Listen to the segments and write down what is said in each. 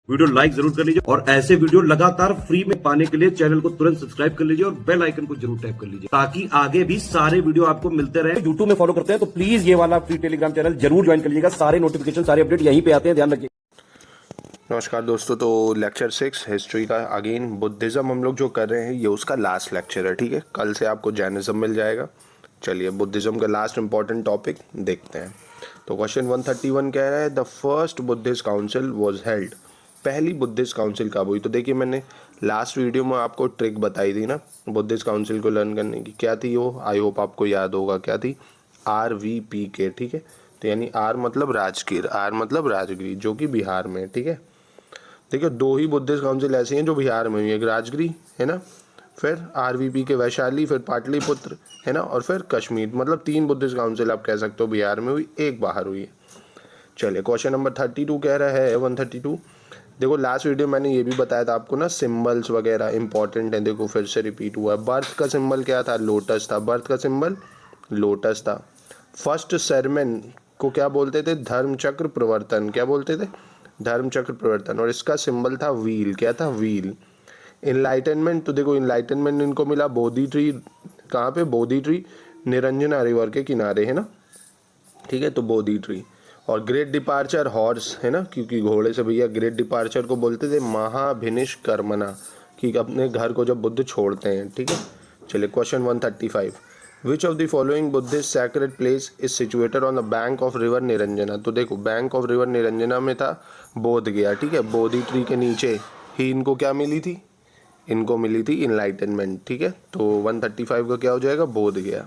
Video like जरूर कर लीजिए और ऐसे वीडियो लगातार फ्री में पाने के लिए चैनल को तुरंत सब्सक्राइब कर लीजिए और बेल आइकन को जरूर टैप कर लीजिए ताकि आगे भी सारे वीडियो आपको मिलते रहे। यूट्यूब में फॉलो करते हैं तो प्लीज ये वाला फ्री टेलीग्राम चैनल जरूर ज्वाइन कर लीजिएगा। सारे नोटिफिकेशन सारे अपडेट यहीं पे आते हैं, ध्यान रखिए। नमस्कार दोस्तों, तो लेक्चर 6 हिस्ट्री का अगेन बुद्धिज़्म हम लोग जो कर रहे हैं ये उसका लास्ट लेक्चर है। ठीक है, कल से आपको जैनिज्म मिल जाएगा। चलिए बुद्धिज़्म का लास्ट इंपॉर्टेंट टॉपिक देखते हैं। तो क्वेश्चन 131 कह रहा है the first Buddhist council was held. पहली बुद्धिस्ट काउंसिल कब हुई? तो देखिए मैंने लास्ट वीडियो में आपको ट्रिक बताई थी ना बुद्धिस्ट काउंसिल को लर्न करने की। क्या थी वो? आई होप आपको याद होगा। क्या थी? RVPK। ठीक है, तो यानी आर मतलब राजगीर, आर मतलब राजगीर जो कि बिहार में। ठीक है, देखिए दो ही बुद्धिस्ट काउंसिल ऐसी हैं जो बिहार में हुई है, एक राजगिरी है ना, फिर RVPK वैशाली, फिर पाटलिपुत्र है ना, और फिर कश्मीर। मतलब 3 बुद्धिस्ट काउंसिल आप कह सकते हो बिहार में हुई, एक बाहर हुई है। चलिए क्वेश्चन नंबर 32 कह रहा है 132। देखो लास्ट वीडियो मैंने ये भी बताया था आपको ना, सिंबल्स वगैरह इंपॉर्टेंट है। देखो फिर से रिपीट हुआ है। बर्थ का सिंबल क्या था? लोटस था। बर्थ का सिंबल लोटस था। फर्स्ट सरमन को क्या बोलते थे? धर्मचक्र प्रवर्तन। क्या बोलते थे? धर्मचक्र प्रवर्तन। और इसका सिंबल था व्हील। क्या था? व्हील। इनलाइटनमेंट, तो देखो इनलाइटनमेंट इनको मिला बोधि ट्री। कहाँ पे? बोधि ट्री निरंजना रिवर के किनारे है ना। ठीक है, तो बोधि ट्री। और ग्रेट डिपार्चर हॉर्स है ना, क्योंकि घोड़े से भैया ग्रेट डिपार्चर को बोलते थे महाभिनिष्कर्मणा, कि अपने घर को जब बुद्ध छोड़ते हैं। ठीक है, चलिए question 135। Which of the following Buddhist sacred place is situated on the bank of river Niranjana. तो देखो बैंक ऑफ रिवर निरंजना में था बोध गया। ठीक है, बोधि ट्री के नीचे ही इनको क्या मिली थी? इनको मिली थी इनलाइटनमेंट। ठीक है, तो 135 का क्या हो जाएगा? बोध गया।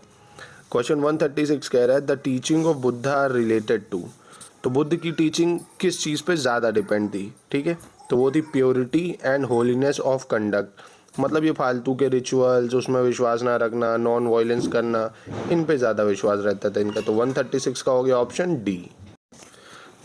क्वेश्चन 136 कह रहा है the teaching of Buddha are related to. तो बुद्ध की टीचिंग किस चीज़ पे ज़्यादा डिपेंड थी? ठीक है, तो वो थी purity and holiness of conduct. मतलब ये फालतू के रिचुअल्स, उसमें विश्वास ना रखना, नॉन वायलेंस करना, इन पे ज़्यादा विश्वास रहता था इनका। तो 136 का हो गया ऑप्शन डी।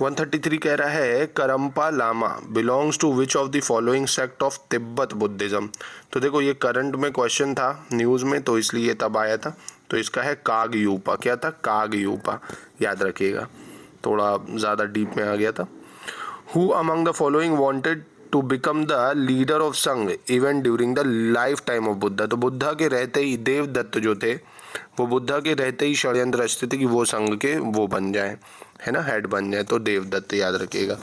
133 कह रहा है Karmapa Lama belongs to which of the following sect of Tibet Buddhism. तो देखो ये करंट में क्वेश्चन था न्यूज़ में, तो इसलिए तब आया था। तो इसका है कागयूपा। क्या था? कागयूपा, याद रखिएगा, थोड़ा ज़्यादा डीप में आ गया था। Who among the following wanted to become the leader of Sangha even during the lifetime of Buddha. तो बुद्धा के रहते ही देवदत्त जो थे वो बुद्धा के रहते ही षड्यंत्र रचते थे कि वो संघ के वो बन जाए, है ना, हेड बन जाए। तो देवदत्त याद रखिएगा,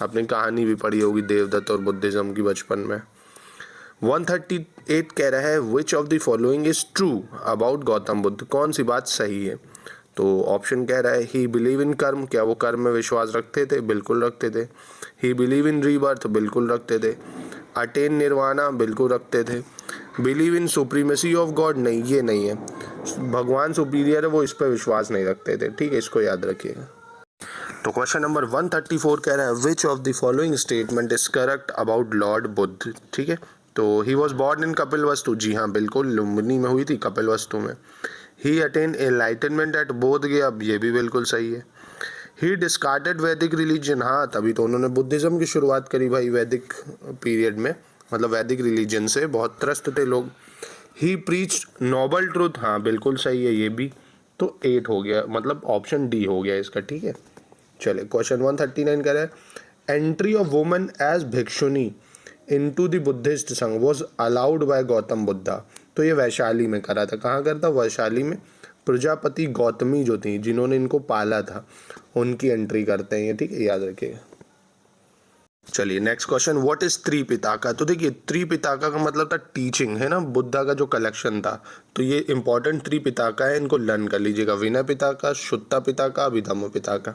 आपने कहानी भी पढ़ी होगी देवदत्त और बुद्धिज्म की बचपन में। 138 कह रहा है which of the following is true about Gautam Buddha. कौन सी बात सही है? तो ऑप्शन कह रहा है ही बिलीव इन कर्म। क्या वो कर्म में विश्वास रखते थे? बिल्कुल रखते थे। ही बिलीव इन रीबर्थ। बिल्कुल रखते थे। अटेन निर्वाणा। बिल्कुल रखते थे। Believe in supremacy of God. नहीं, ये नहीं है। भगवान सुपीरियर है वो, इस पर विश्वास नहीं रखते थे। ठीक है, इसको याद रखिएगा। तो क्वेश्चन नंबर 134 कह रहा है which of the following statement is correct about Lord Buddha. ठीक है, तो he was born in Kapilavastu. जी हाँ बिल्कुल, लुम्बिनी में हुई थी, कपिलवस्तु में। ही अटेन एनलाइटनमेंट एट बोध गया। ये भी बिल्कुल सही है। ही डिस्कार्डेड वैदिक रिलीजन। हाँ, तभी तो उन्होंने बुद्धिज्म की शुरुआत करी भाई, वैदिक पीरियड में, मतलब वैदिक रिलीजन से बहुत त्रस्त थे लोग। ही प्रीच नोबल ट्रूथ। हाँ बिल्कुल सही है ये भी। तो 8 हो गया, मतलब ऑप्शन डी हो गया इसका। ठीक है, चले क्वेश्चन 139 कह रहा है entry of woman as bhikshuni into the Buddhist Sangha was allowed by Gautam Buddha. तो ये वैशाली में करा था। कहाँ करा था? वैशाली में। प्रजापति गौतमी जो थी जिन्होंने इनको पाला था, उनकी एंट्री करते हैं ये। ठीक है, याद रखिएगा। चलिए नेक्स्ट क्वेश्चन, व्हाट इज त्रिपिताका। तो देखिए त्रिपिताका का मतलब था टीचिंग, है ना, बुद्धा का जो कलेक्शन था। तो ये इंपॉर्टेंट त्रिपिताका है, इनको लर्न कर लीजिएगा। विनय पिताका, शुद्ध पिताका, अभिधम्म पिताका।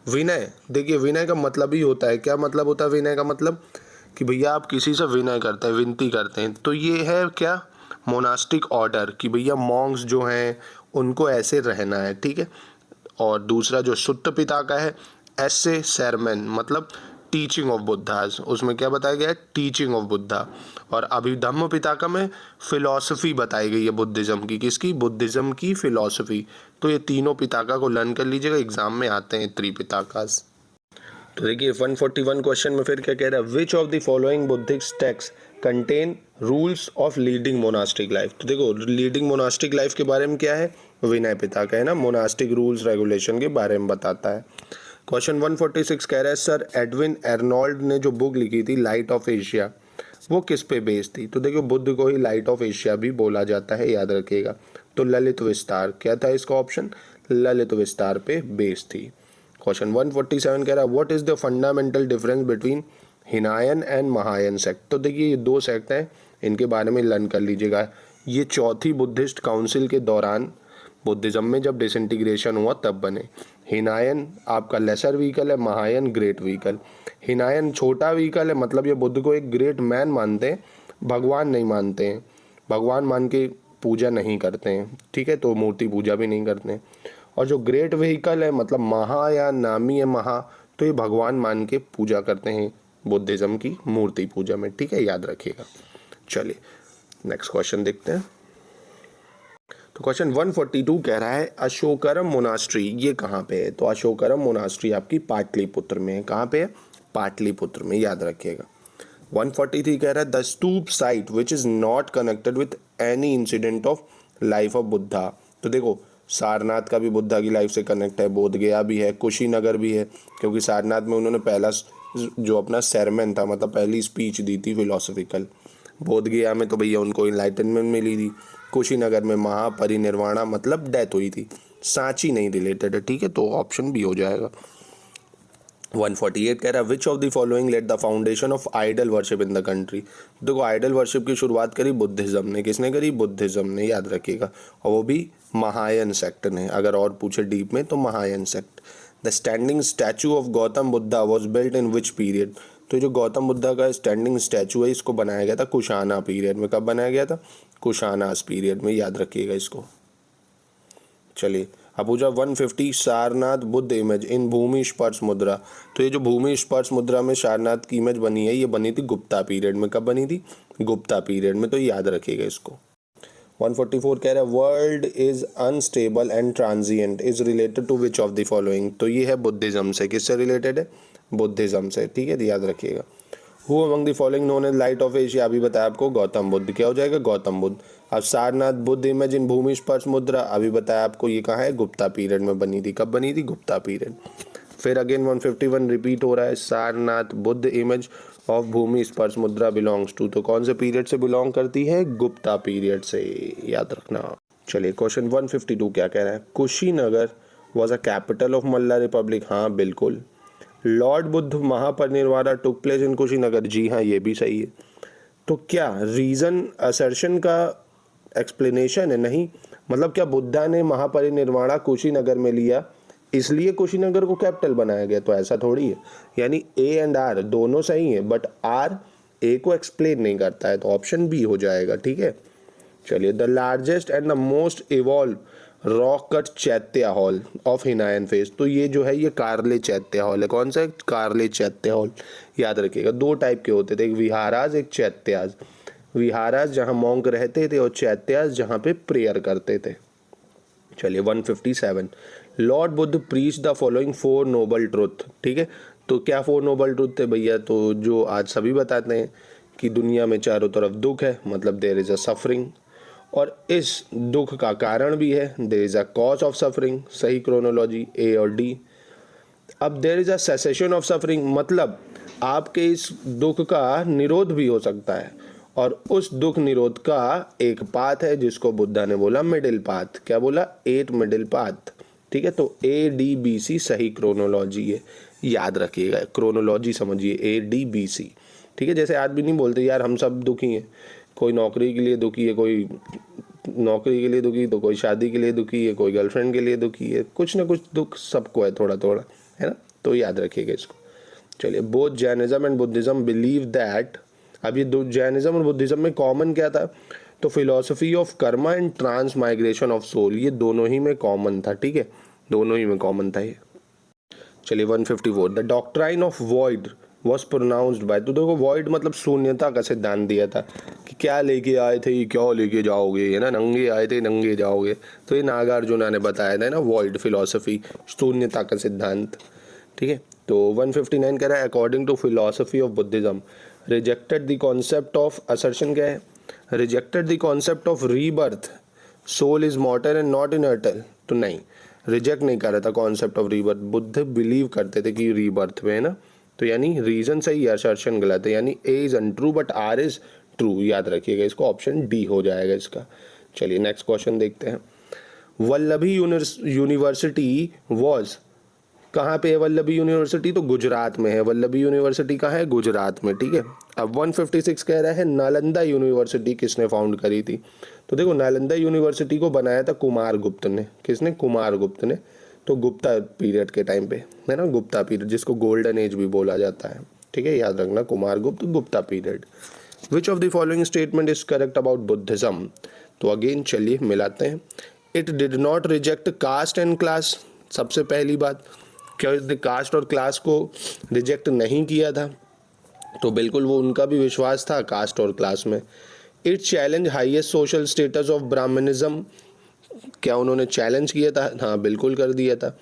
विनय, देखिए विनय का मतलब ही होता है, क्या मतलब होता है विनय का मतलब? कि भैया आप किसी से विनय करते हैं, विनती करते हैं। तो ये है क्या? मोनास्टिक ऑर्डर, कि भैया मॉन्क्स जो हैं उनको ऐसे रहना है। ठीक है, और दूसरा जो सुत्त पिता का है ऐसे सरमन, मतलब टीचिंग ऑफ बुद्धाज, उसमें क्या बताया गया है? Teaching of Buddha. और अभिधम्म पिताका में फिलॉसफी बताई गई है बुद्धिज्म की। किसकी? बुद्धिज्म की फिलॉसफी। तो ये तीनों पिताका को लर्न कर लीजिएगा, एग्जाम में आते हैं त्रिपिताकास। तो देखिए 141 क्वेश्चन में फिर क्या कह रहा है which of the following Buddhist text contain rules of leading monastic life. तो देखो लीडिंग मोनास्टिक लाइफ के बारे में क्या है? विनय पिताका है ना, मोनास्टिक रूल्स रेगुलेशन के बारे में बताता है। क्वेश्चन 146 कह रहा है सर एडविन एर्नोल्ड ने जो बुक लिखी थी लाइट ऑफ एशिया वो किस पे बेस्ड थी? तो देखो बुद्ध को ही लाइट ऑफ एशिया भी बोला जाता है, याद रखिएगा। तो ललित विस्तार क्या था इसका ऑप्शन? ललित विस्तार पे बेस्ड थी। क्वेश्चन 147 कह रहा है what is the fundamental difference between Hinayana and Mahayana sect? तो देखिए ये दो सेक्ट हैं, इनके बारे में लर्न कर लीजिएगा। ये चौथी बुद्धिस्ट काउंसिल के दौरान बुद्धिज्म में जब डिसइंटीग्रेशन हुआ तब बने। हिनायन आपका लेसर व्हीकल है, महायान ग्रेट व्हीकल। हिनायन छोटा व्हीकल है, मतलब ये बुद्ध को एक ग्रेट मैन मानते हैं, भगवान नहीं मानते हैं, भगवान मान के पूजा नहीं करते हैं, ठीक है, तो मूर्ति पूजा भी नहीं करते हैं। और जो ग्रेट व्हीकल है मतलब महायान नामी है महा, तो ये भगवान मान के पूजा करते हैं बुद्धिज्म की मूर्ति पूजा में, ठीक है, याद रखिएगा। चलिए नेक्स्ट क्वेश्चन देखते हैं। तो क्वेश्चन 142 कह रहा है अशोकरम मोनास्ट्री ये कहाँ पे है? तो अशोकरम मोनास्ट्री आपकी पाटलिपुत्र में है। कहाँ पे है? पाटलिपुत्र में, याद रखिएगा। 143 कह रहा है the stupa site which is not connected with any incident of life of Buddha. तो देखो सारनाथ का भी बुद्धा की लाइफ से कनेक्ट है, बोध गया भी है, कुशीनगर भी है, क्योंकि सारनाथ में उन्होंने पहला जो अपना सेरमन था मतलब पहली स्पीच दी थी फिलोसफिकल। बोध गया में तो भैया उनको इनलाइटनमेंट मिली थी। कुशीनगर में महापरिनिर्वाणा मतलब डेथ हुई थी। सांची नहीं रिलेटेड है, ठीक है, तो ऑप्शन बी हो जाएगा। 148 कह रहा है which of the following laid the foundation of idol worship in the country. देखो आइडल वर्शिप की शुरुआत करी बुद्धिज्म ने। किसने करी? बुद्धिज्म ने, याद रखिएगा, और वो भी महायान सेक्ट ने। अगर और पूछे डीप में तो Mahayana sect. The standing statue of Gautam Buddha was built in which period. तो जो गौतम बुद्धा का स्टैंडिंग स्टैचू है इसको बनाया गया था कुशाना पीरियड में। कब बनाया गया था? कुशानास पीरियड में, याद रखिएगा इसको। चलिए अब पूछा 150 सारनाथ बुद्ध इमेज इन भूमि स्पर्श मुद्रा। तो ये जो भूमि स्पर्श मुद्रा में सारनाथ की इमेज बनी है ये बनी थी गुप्ता पीरियड में। कब बनी थी? गुप्ता पीरियड में, तो याद रखिएगा इसको। 144 कह रहा है world is unstable and transient is related to which of the following. तो ये है बुद्धिज्म से। किससे रिलेटेड है? बुद्धिज्म से, ठीक है, याद रखिएगा। Who among the following known as light of Asia? अभी बताया आपको गौतम बुद्ध। क्या हो जाएगा? गौतम बुद्ध। अब सारनाथ बुद्ध इमेज इन भूमि स्पर्श मुद्रा, अभी बताया आपको ये कहाँ है? गुप्ता पीरियड में बनी थी। कब बनी थी? गुप्ता पीरियड। फिर अगेन 151 रिपीट हो रहा है सारनाथ बुद्ध इमेज ऑफ भूमि स्पर्श मुद्रा बिलोंग्स टू। तो कौन से पीरियड से बिलोंग करती है? गुप्ता पीरियड से, याद रखना। चलिए क्वेश्चन 152 क्या कह रहा है? Kushinagar was a capital of Malla republic. हाँ बिल्कुल। Lord Buddha Mahaparinirvana took place in Kushinagar. जी हाँ ये भी सही है। तो क्या रीजन असर्शन का एक्सप्लेनेशन है? नहीं, मतलब क्या बुद्धा ने महापरिनिर्वाणा कुशीनगर में लिया इसलिए कुशीनगर को कैपिटल बनाया गया? तो ऐसा थोड़ी है। यानी ए एंड आर दोनों सही है बट आर ए को एक्सप्लेन नहीं करता है, तो ऑप्शन बी हो जाएगा, ठीक है। चलिए the largest and the most evolve rock cut चैत्य हॉल ऑफ हिनायन फेस। तो ये जो है ये कार्ले चैत्य हॉल है। कौन सा? कार्ले चैत्य हॉल, याद रखिएगा। दो टाइप के होते थे, एक विहाराज एक चैत्याज। विहाराज जहाँ मॉन्क रहते थे और चैत्याज जहाँ पे प्रेयर करते थे। चलिए 157 Lord Buddha preach the following 4 noble truth. ठीक है, तो क्या 4 नोबल ट्रुथ थे भैया? तो जो आज सभी बताते हैं कि दुनिया में चारों तरफ दुख है, मतलब देयर इज अ सफरिंग, और इस दुख का कारण भी है, there is a cause of suffering, सही क्रोनोलॉजी ए और डी। अब there is a cessation of suffering, मतलब आपके इस दुख का निरोध भी हो सकता है, और उस दुख निरोध का एक पाथ है जिसको बुद्धा ने बोला मिडिल पाथ। क्या बोला? 8 मिडिल पाथ। ठीक है, तो ए डी बी सी सही क्रोनोलॉजी है, याद रखिएगा। क्रोनोलॉजी समझिए, ए डी बी सी। ठीक है, जैसे आदमी नहीं बोलते यार हम सब दुखी हैं, कोई नौकरी के लिए दुखी है, कोई नौकरी के लिए दुखी, तो कोई शादी के लिए दुखी है, कोई गर्लफ्रेंड के लिए दुखी है, कुछ ना कुछ दुख सबको है, थोड़ा थोड़ा, है ना, तो याद रखिएगा इसको। चलिए both Jainism and Buddhism believe that, अब ये दो जैनिज्म और बुद्धिज्म में कॉमन क्या था? तो philosophy of karma and transmigration of soul, ये दोनों ही में कॉमन था। ठीक है, दोनों ही में कॉमन था ये। चलिए 154 the doctrine of void was pronounced by, तो देखो वॉइड मतलब शून्यता का सिद्धांत दिया था कि क्या लेके आए थे क्या लेके जाओगे, है ना, नंगे आए थे नंगे जाओगे, तो ये नागार्जुना ने बताया था ना, वॉइड फिलॉसफी, शून्यता का सिद्धांत। ठीक है, तो 159 कह रहा है according to philosophy of Buddhism rejected the concept of assertion, क्या है? Rejected the concept of rebirth, soul is mortal and not immortal. तो नहीं, रिजेक्ट नहीं कर रहा था concept of rebirth, Buddha believe करते थे कि रीबर्थ में है ना, तो यानी रीजन सही है, असर्शन गलत है, यानी A is untrue but R is true, याद रखिएगा इसको, ऑप्शन डी हो जाएगा इसका। चलिए नेक्स्ट क्वेश्चन देखते हैं। वल्लभी यूनिवर्सिटी वॉज, कहाँ पे है वल्लभी यूनिवर्सिटी, तो गुजरात में है। वल्लभी यूनिवर्सिटी कहाँ है, गुजरात में, ठीक है। अब 156 कह रहा है नालंदा यूनिवर्सिटी किसने फाउंड करी थी, तो देखो नालंदा यूनिवर्सिटी को बनाया था कुमार गुप्त ने। किसने, कुमार गुप्त ने। तो गुप्ता पीरियड के टाइम पे है ना, गुप्ता पीरियड जिसको गोल्डन एज भी बोला जाता है, ठीक है, याद रखना, Kumar Gupta, Gupta period. Which of the following statement is correct about Buddhism, तो अगेन चलिए मिलाते हैं। It did not reject caste and class, सबसे पहली बात, क्या इसने कास्ट और क्लास को रिजेक्ट नहीं किया था, तो बिल्कुल वो उनका भी विश्वास था कास्ट और क्लास में। It challenge highest social status of Brahmanism, क्या उन्होंने चैलेंज किया था, हाँ बिल्कुल कर दिया था।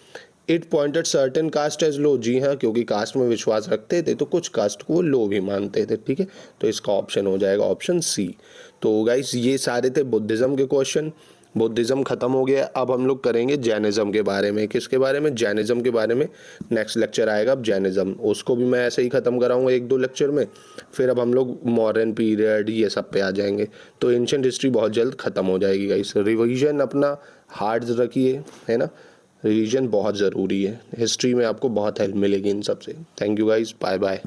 It pointed certain cost as low, जी हाँ, क्योंकि कास्ट में विश्वास रखते थे तो कुछ कास्ट को वो लो भी मानते थे, ठीक है, तो इसका ऑप्शन हो जाएगा ऑप्शन सी। तो गाइस ये सारे थे बुद्धिज्म के क्वेश्चन। बुद्धिज्म खत्म हो गया, अब हम लोग करेंगे जैनिज्म के बारे में। किसके बारे में, जैनिज्म के बारे में। नेक्स्ट लेक्चर आएगा अब जैनिज्म, उसको भी मैं ऐसे ही खत्म कराऊंगा 1-2 लेक्चर में, फिर अब हम लोग मॉडर्न पीरियड ये सब पे आ जाएंगे, तो एंशिएंट हिस्ट्री बहुत जल्द खत्म हो जाएगी गाइस। रिवीजन अपना हार्ड रखिए, है ना, रिवीजन बहुत ज़रूरी है, हिस्ट्री में आपको बहुत हेल्प मिलेगी इन सब से। Thank you guys, bye bye.